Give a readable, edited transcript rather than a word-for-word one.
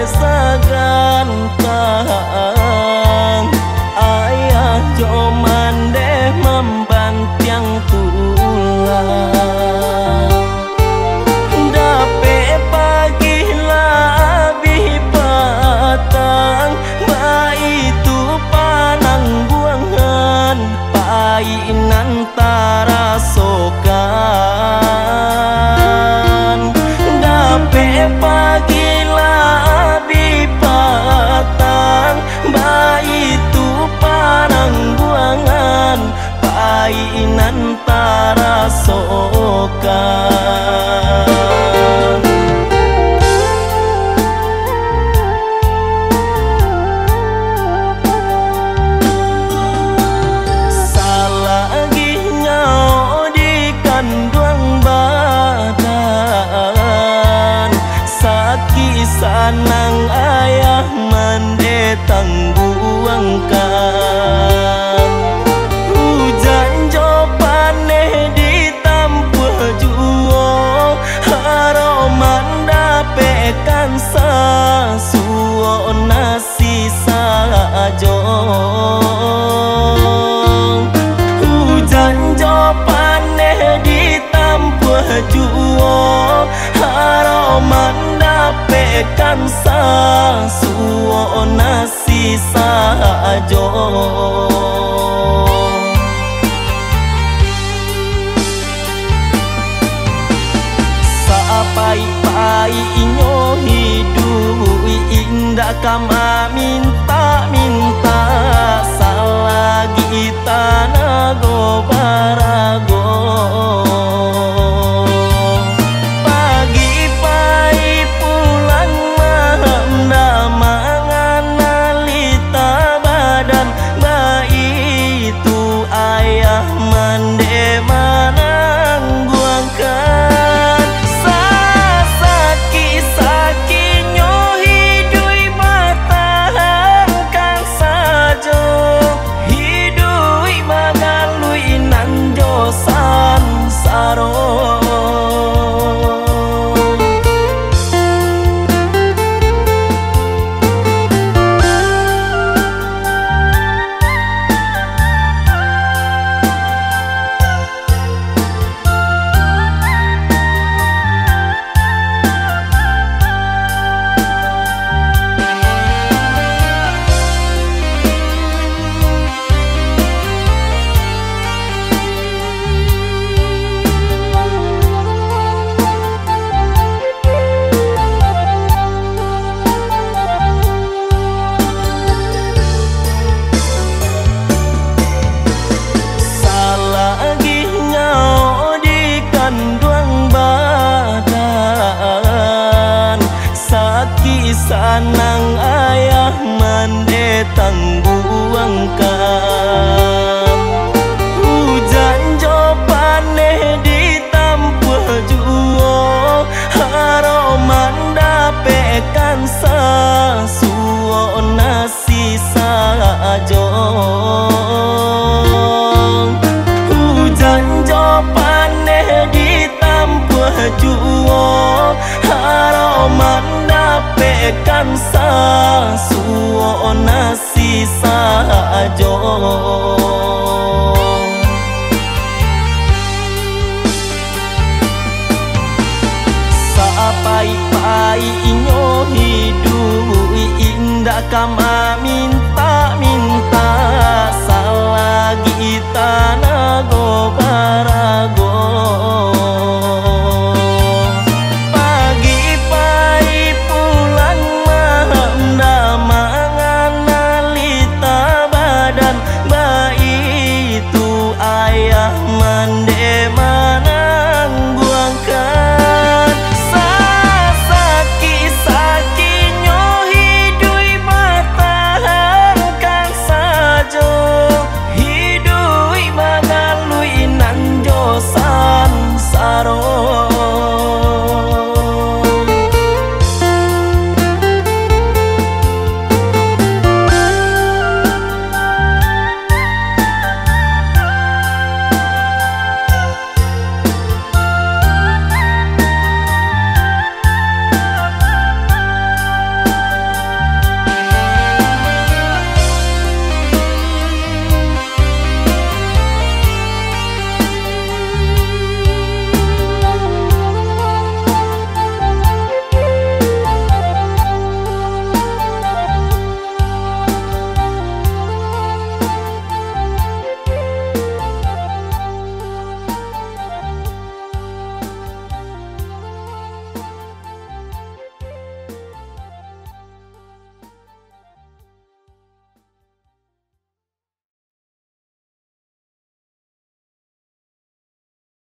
segantang ayah jo mandeh membantiang tulang dape pagi labih petang bayi tu panang buangan painan tarasokan dape pagi labih petang bayi tu panang buangan painan tarasokan salagi nyau di kandung badan saki sanang ayah mendetang buangkan hujan jo paneh ditampuh juo haroman dapekan sasuo nasi sajo hujan jo paneh ditampuh juo haroman dapekan sasuo nasi sajo pai-pai inyo hidup indah kama minta-minta salagi tanago barago pagi-pagi pulang malam damangan nalita badan bayi itu ayah mande manang buangkan saki-sakinyo hidui batahkan sajo hidui magalui nanjosan saro sanang ayah mendetang buangkan hujan jo paneh ditampuh juo haroman dapekan sasuo nasi sajo hujan jo paneh ditampuh juo haroman dapekan sasuo nasi sajo sapai-pai inyo hidup indah kama